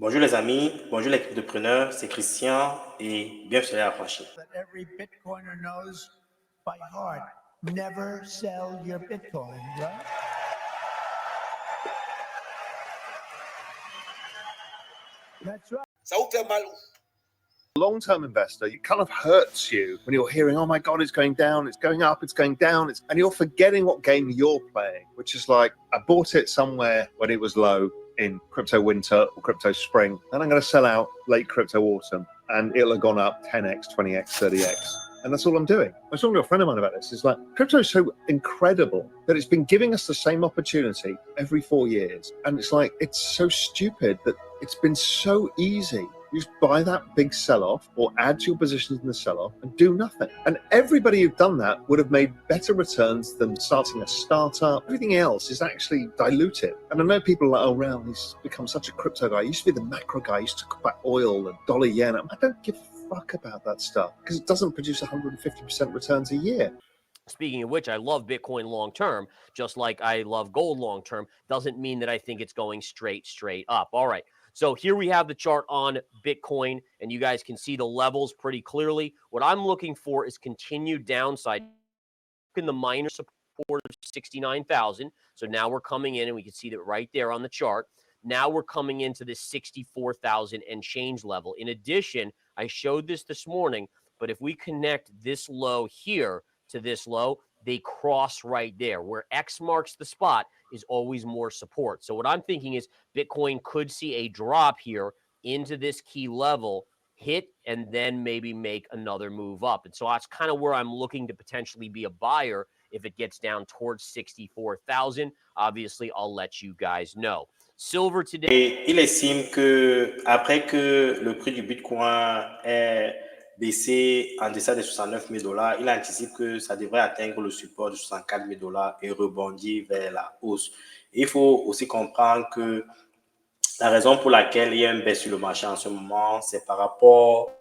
Bonjour les amis, bonjour les entrepreneurs, c'est Christian et bienvenue à Affranchi. That every Bitcoiner knows by heart. Never sell your Bitcoin, right? That's right. Ça vous fait mal. Long-term investor, it kind of hurts you when you're hearing, oh my God, it's going down, it's going up, it's going down. And you're forgetting what game you're playing, which is like, I bought it somewhere when it was low in crypto winter or crypto spring, and I'm going to sell out late crypto autumn, and it'll have gone up 10x, 20x, 30x. And that's all I'm doing. I was talking to a friend of mine about this. It's like, crypto is so incredible that it's been giving us the same opportunity every 4 years. And it's like, it's so stupid that it's been so easy. You just buy that big sell-off or add to your positions in the sell-off and do nothing. And everybody who'd done that would have made better returns than starting a startup. Everything else is actually diluted. And I know people are like, oh, Raoul, he's become such a crypto guy. He used to be the macro guy. He used to talk about oil and dollar yen. I don't give a fuck about that stuff because it doesn't produce 150% returns a year. Speaking of which, I love Bitcoin long term, just like I love gold long term. Doesn't mean that I think it's going straight up. All right. So here we have the chart on Bitcoin, and you guys can see the levels pretty clearly. What I'm looking for is continued downside in the minor support of 69,000. So now we're coming in, and we can see that right there on the chart. Now we're coming into this 64,000 and change level. In addition, I showed this morning, but if we connect this low here to this low, they cross right there. Where X marks the spot is always more support. So what I'm thinking is Bitcoin could see a drop here into this key level, hit, and then maybe make another move up. And so that's kind of where I'm looking to potentially be a buyer if it gets down towards 64,000. Obviously, I'll let you guys know. Silver today. Et il estime que après que le prix du Bitcoin est baissé en deçà des 69 000 $, il anticipe que ça devrait atteindre le support de 64 000 $ et rebondir vers la hausse. Il faut aussi comprendre que la raison pour laquelle il y a une baisse sur le marché en ce moment, c'est par rapport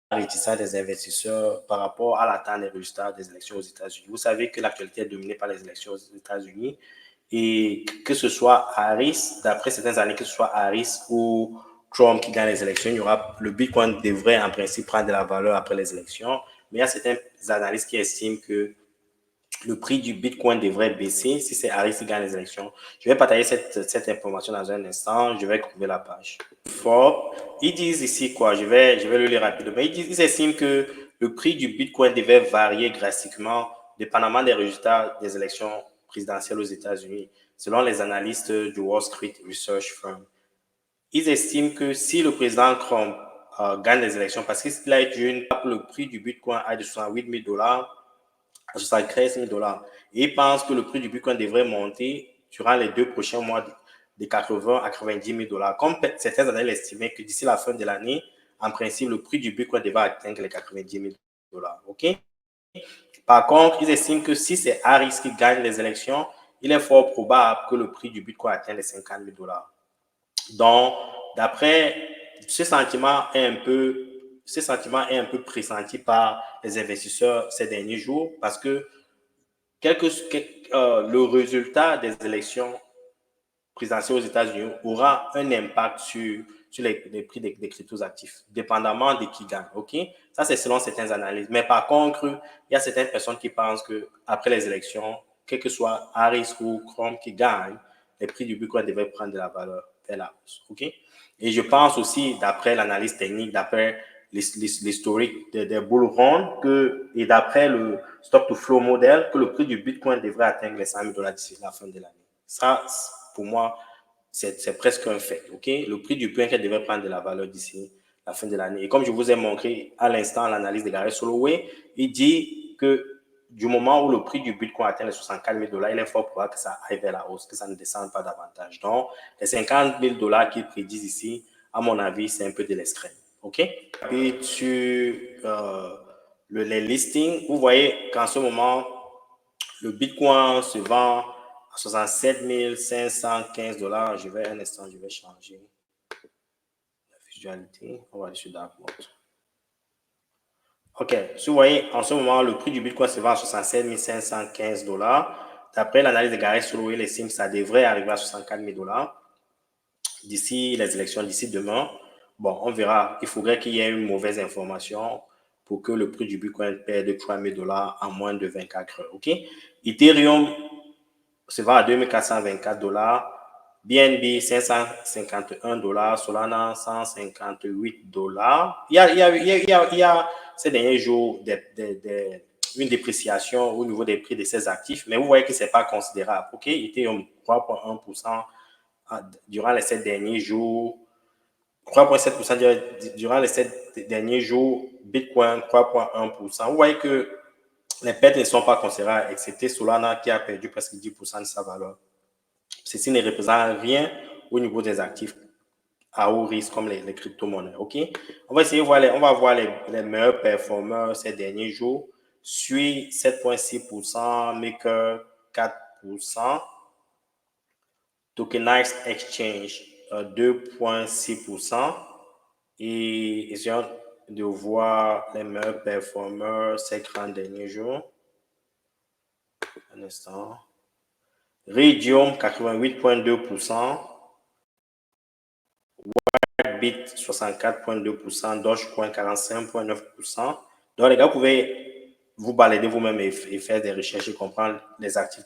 à la réticence des investisseurs, par rapport à l'attente des résultats des élections aux États-Unis. Vous savez que l'actualité est dominée par les élections aux États-Unis et que ce soit Harris, d'après certaines années, que ce soit Harris ou Trump qui gagne les élections, le Bitcoin devrait en principe prendre de la valeur après les élections. Mais il y a certains analystes qui estiment que le prix du Bitcoin devrait baisser si c'est Harris qui gagne les élections. Je vais partager cette information dans un instant. Je vais trouver la page. Forbes, ils disent ici quoi? Je vais le lire rapidement. Ils estiment que le prix du Bitcoin devait varier drastiquement dépendamment des résultats des élections présidentielles aux États-Unis, selon les analystes du Wall Street Research Firm. Ils estiment que si le président Trump gagne les élections, parce qu'il a été le prix du Bitcoin à de 68 000 $, à 73 000 $. Et ils pensent que le prix du Bitcoin devrait monter durant les 2 prochains mois de 80 à 90 000 $. Comme certains analystes estimaient que d'ici la fin de l'année, en principe, le prix du Bitcoin devrait atteindre les 90 000 $. OK? Par contre, ils estiment que si c'est Harris qui gagne les élections, il est fort probable que le prix du Bitcoin atteigne les 50 000 $. Donc, d'après ce sentiment est un peu pressenti par les investisseurs ces derniers jours parce que le résultat des élections présidentielles aux États-Unis aura un impact sur les prix des cryptos actifs, dépendamment de qui gagne. OK? Ça, c'est selon certaines analyses. Mais par contre, il y a certaines personnes qui pensent qu'après les élections, quel que soit Harris ou Trump qui gagne, les prix du Bitcoin devraient prendre de la valeur vers la hausse. OK? Et je pense aussi, d'après l'analyse technique, d'après l'historique des bull run et d'après le stock-to-flow model, que le prix du Bitcoin devrait atteindre les 100 000 $ d'ici la fin de l'année. Ça, pour moi, c'est presque un fait. Okay? Le prix du Bitcoin devrait prendre de la valeur d'ici la fin de l'année. Et comme je vous ai montré à l'instant l'analyse de Gary Soloway, il dit que du moment où le prix du Bitcoin atteint les 64 000 $, il est fort probable que ça aille vers la hausse, que ça ne descende pas davantage. Donc, les 50 000 $ qu'ils prédisent ici, à mon avis, c'est un peu de l'extrême. OK? Et sur les listings, vous voyez qu'en ce moment, le Bitcoin se vend à 67 515 $. Je vais un instant, je vais changer la visualité. On va aller sur Dark Mode. OK. Si vous voyez, en ce moment, le prix du Bitcoin se vend à 67 515 $. D'après l'analyse de Gary Soloway, il estime que ça devrait arriver à 64 000 $. d'ici les élections, d'ici demain, bon, on verra. Il faudrait qu'il y ait une mauvaise information pour que le prix du Bitcoin perde $3,000 en moins de 24 heures. OK? Ethereum se vend à $2,424. BNB, $551. Solana, $158. Il y a ces derniers jours une dépréciation au niveau des prix de ces actifs, mais vous voyez que ce n'est pas considérable. OK? Ethereum, 3,1% durant les 7 derniers jours. 3,7% durant les 7 derniers jours. Bitcoin, 3,1%. Vous voyez que les pertes ne sont pas considérables, excepté Solana qui a perdu presque 10% de sa valeur. Ceci ne représente rien au niveau des actifs à haut risque comme les crypto-monnaies. OK? On va essayer de voir on va voir les meilleurs performeurs ces derniers jours. Sui 7,6%, Maker 4%, Tokenized Exchange 2,6%. Et essayons de voir les meilleurs performeurs ces 30 derniers jours. Un instant. Radium 88,2%, Whitebit 64,2%, Dogecoin 45,9%. Donc les gars, vous pouvez vous balader vous-même et faire des recherches et comprendre les actifs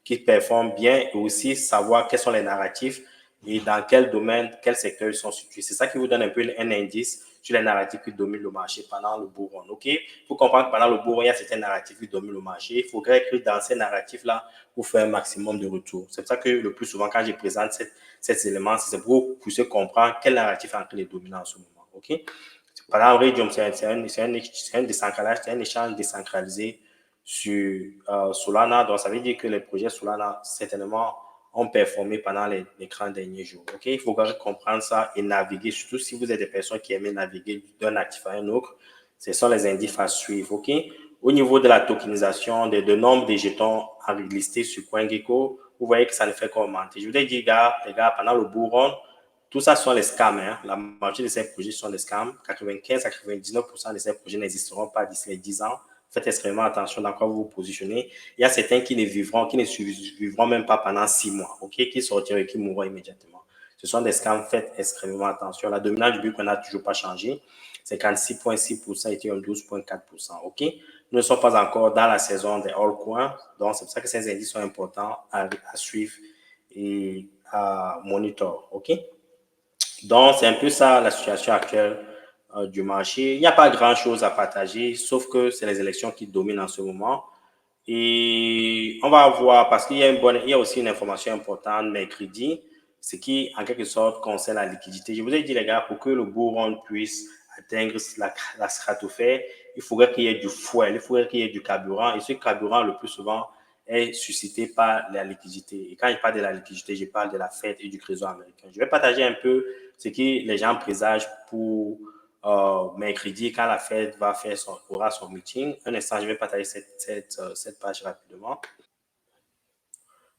qui performent bien et aussi savoir quels sont les narratifs et dans quel domaine, quel secteur ils sont situés. C'est ça qui vous donne un peu un indice sur les narratifs qui dominent le marché pendant le bull run. OK? Pour comprendre que pendant le bull run, il y a certains narratifs qui dominent le marché. Il faudrait que dans ces narratifs-là, pour faire un maximum de retours. C'est pour ça que le plus souvent, quand je présente ces éléments, c'est pour que vous puissiez comprendre quel narratif est en train de dominer en ce moment. OK? Par exemple, Radium, c'est un échange décentralisé sur Solana. Donc, ça veut dire que les projets Solana, certainement, ont performé pendant les 30 derniers jours. OK? Il faut comprendre ça et naviguer, surtout si vous êtes des personnes qui aiment naviguer d'un actif à un autre. Ce sont les indices à suivre. OK? Au niveau de la tokenisation, de nombre de jetons listés sur CoinGecko, vous voyez que ça ne fait qu'augmenter. Je vous ai dit, les gars, pendant le bull run, tout ça sont les scams. Hein. La majorité de ces projets sont des scams. 95-99% de ces projets n'existeront pas d'ici les 10 ans. Faites extrêmement attention dans quoi vous vous positionnez. Il y a certains qui ne survivront même pas pendant 6 mois, OK, qui sortiront et qui mourront immédiatement. Ce sont des scams, faites extrêmement attention. La dominance du Bitcoin n'a toujours pas changé. 56,6% et 12,4%, OK. Nous ne sommes pas encore dans la saison des altcoins, donc c'est pour ça que ces indices sont importants à suivre et à monitor, OK. Donc, c'est un peu ça la situation actuelle du marché. Il n'y a pas grand-chose à partager, sauf que c'est les élections qui dominent en ce moment. Et on va voir, parce qu'il y a aussi une information importante mercredi, ce qui, en quelque sorte, concerne la liquidité. Je vous ai dit, les gars, pour que le bull run puisse atteindre la stratosphère, il faudrait qu'il y ait du fuel, il faudrait qu'il y ait du carburant. Et ce carburant, le plus souvent, est suscité par la liquidité. Et quand je parle de la liquidité, je parle de la Fed et du Trésor américain. Je vais partager un peu ce que les gens présagent pour mercredi, quand la Fed aura son meeting. Un instant, je vais partager cette page rapidement.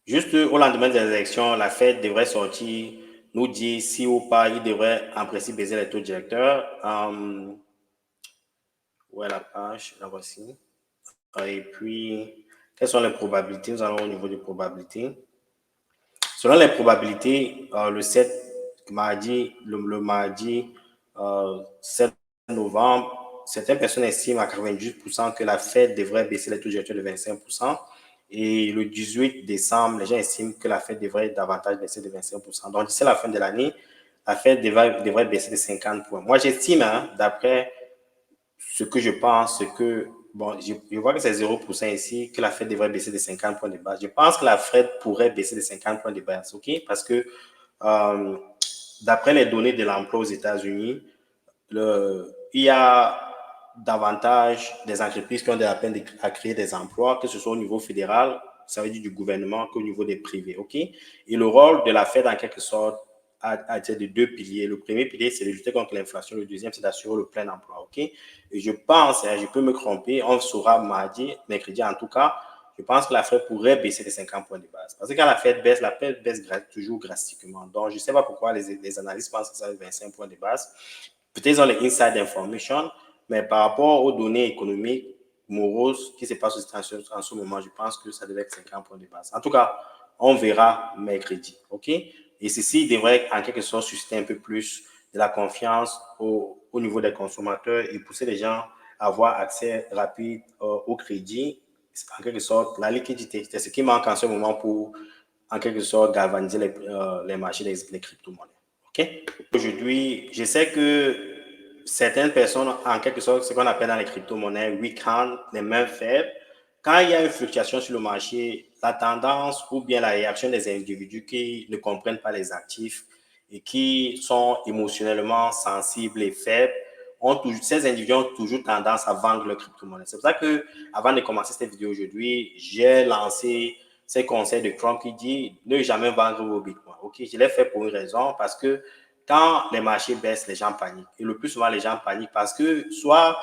Juste au lendemain des élections, la Fed devrait sortir, nous dire si ou pas il devrait en principe baisser les taux directeurs. Où est la page? La voici. Et puis, quelles sont les probabilités? Nous allons au niveau des probabilités. Selon les probabilités, le 7 mardi, le mardi 7 novembre, certaines personnes estiment à 98% que la Fed devrait baisser les taux directeurs de 25%. Et le 18 décembre, les gens estiment que la Fed devrait davantage baisser de 25%. Donc, d'ici la fin de l'année, la Fed devrait baisser de 50 points. Moi, j'estime, hein, d'après ce que je pense, bon, je vois que c'est 0% ici, que la Fed devrait baisser de 50 points de base. Je pense que la Fed pourrait baisser de 50 points de base, OK? Parce que d'après les données de l'emploi aux États-Unis, il y a davantage des entreprises qui ont de la peine à créer des emplois, que ce soit au niveau fédéral, ça veut dire du gouvernement, qu'au niveau des privés, OK? Et le rôle de la Fed, en quelque sorte, a été de 2 piliers. Le premier pilier, c'est de lutter contre l'inflation. Le deuxième, c'est d'assurer le plein emploi, OK? Et je pense, je peux me tromper, on saura mercredi en tout cas, je pense que la Fed pourrait baisser de 50 points de base. Parce que quand la Fed baisse toujours drastiquement. Donc, je ne sais pas pourquoi les analystes pensent que ça va être 25 points de base. Peut-être ils ont les inside information, mais par rapport aux données économiques moroses qui se passent aux États-Unis en ce moment, je pense que ça devait être 50 points de base. En tout cas, on verra mercredi, OK? Et ceci devrait en quelque sorte susciter un peu plus de la confiance au niveau des consommateurs et pousser les gens à avoir accès rapide au crédit. En quelque sorte, la liquidité, c'est ce qui manque en ce moment pour, en quelque sorte, galvaniser les marchés des crypto-monnaies. OK? Aujourd'hui, je sais que certaines personnes, en quelque sorte, ce qu'on appelle dans les crypto-monnaies, weak hand, les mains faibles, quand il y a une fluctuation sur le marché, la tendance ou bien la réaction des individus qui ne comprennent pas les actifs et qui sont émotionnellement sensibles et faibles, ces individus ont toujours tendance à vendre leur crypto-monnaie. C'est pour ça que, avant de commencer cette vidéo aujourd'hui, j'ai lancé ces conseils de Trump qui dit ne jamais vendre vos bitcoins. Ok, je l'ai fait pour une raison, parce que quand les marchés baissent, les gens paniquent. Et le plus souvent, les gens paniquent parce que soit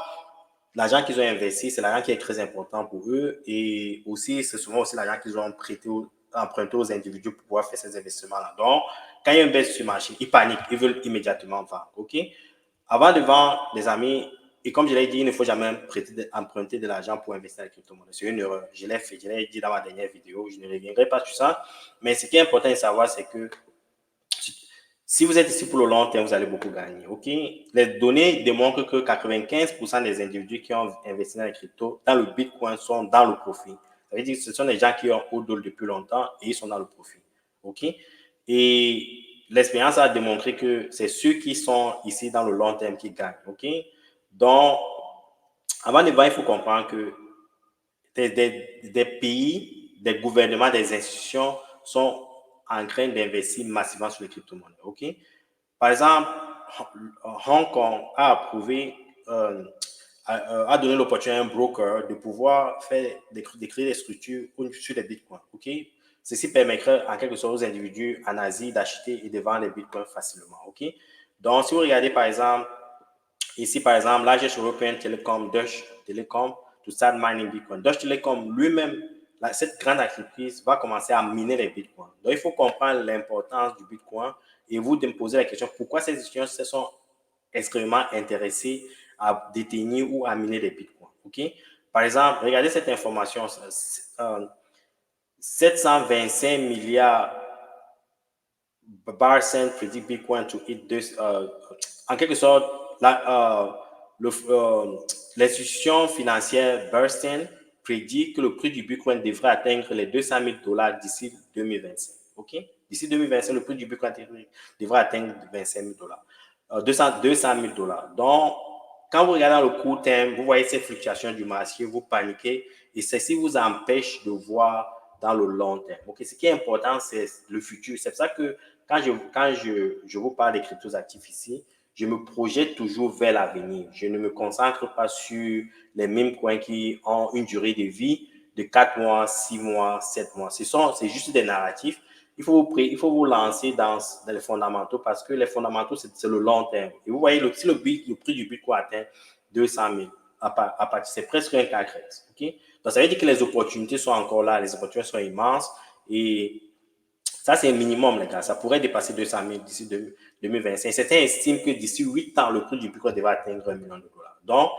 l'argent qu'ils ont investi, c'est l'argent qui est très important pour eux, et aussi, c'est souvent aussi l'argent qu'ils ont emprunté aux individus pour pouvoir faire ces investissements-là. Donc, quand il y a une baisse sur le marché, ils paniquent, ils veulent immédiatement vendre. Ok? Avant de vendre, les amis, et comme je l'ai dit, il ne faut jamais emprunter de l'argent pour investir dans les crypto-monnaies. C'est une erreur. Je l'ai fait, je l'ai dit dans ma dernière vidéo, je ne reviendrai pas sur ça. Mais ce qui est important de savoir, c'est que si vous êtes ici pour le long terme, vous allez beaucoup gagner. Ok? Les données démontrent que 95% des individus qui ont investi dans les cryptos, dans le Bitcoin, sont dans le profit. Ça veut dire que ce sont des gens qui ont hodl depuis longtemps et ils sont dans le profit. Ok? Et l'expérience a démontré que c'est ceux qui sont ici dans le long terme qui gagnent. Ok? Donc, avant de voir, il faut comprendre que des pays, des gouvernements, des institutions sont en train d'investir massivement sur les crypto-monnaies. Ok? Par exemple, Hong Kong a approuvé, a donné l'opportunité à un broker de pouvoir créer des structures sur les bitcoins. Ok? Ceci permettrait en quelque sorte aux individus en Asie d'acheter et de vendre les bitcoins facilement. Ok? Donc, si vous regardez par exemple, ici par exemple, l'agence européenne Telecom, Deutsche Telekom, to start mining Bitcoin. Deutsche Telekom lui-même, cette grande entreprise va commencer à miner les bitcoins. Donc, il faut comprendre l'importance du bitcoin et vous de me poser la question pourquoi ces institutions se sont extrêmement intéressées à détenir ou à miner les bitcoins. Ok? Par exemple, regardez cette information 725 milliards bar cent predict Bitcoin to hit this. En quelque sorte, l'institution financière Bernstein prédit que le prix du Bitcoin devrait atteindre les $200,000 d'ici 2025. OK? D'ici 2025, le prix du Bitcoin devrait atteindre $200,000. Donc, quand vous regardez le court terme, vous voyez ces fluctuations du marché, vous paniquez et ceci vous empêche de voir dans le long terme. Okay? Ce qui est important, c'est le futur. C'est pour ça que quand je vous parle des cryptos actifs ici, je me projette toujours vers l'avenir. Je ne me concentre pas sur les mêmes coins qui ont une durée de vie de 4 mois, 6 mois, 7 mois. C'est juste des narratifs. Il faut vous lancer dans les fondamentaux parce que les fondamentaux, c'est le long terme. Et vous voyez, si le prix du Bitcoin atteint 200,000, c'est presque un cas crête. Okay? Donc, ça veut dire que les opportunités sont encore là, les opportunités sont immenses et ça, c'est un minimum, les gars. Ça pourrait dépasser 200,000 d'ici 2025. Certains estiment que d'ici 8 ans, le prix du Bitcoin devrait atteindre $1 million. Donc,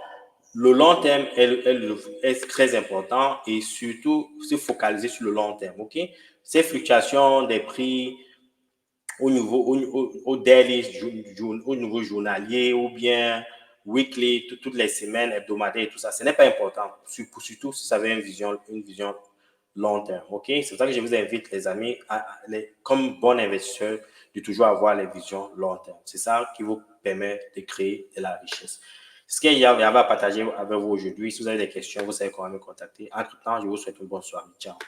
le long terme est très important et surtout se focaliser sur le long terme. Okay? Ces fluctuations des prix au niveau journalier ou bien weekly, toutes les semaines, hebdomadaires et tout ça, ce n'est pas important, surtout si vous avez une vision long terme. OK? C'est pour ça que je vous invite, les amis, comme bon investisseur, de toujours avoir les visions long terme. C'est ça qui vous permet de créer de la richesse. Ce qu'il y avait à partager avec vous aujourd'hui, si vous avez des questions, vous savez comment me contacter. Entre-temps, je vous souhaite une bonne soirée. Ciao.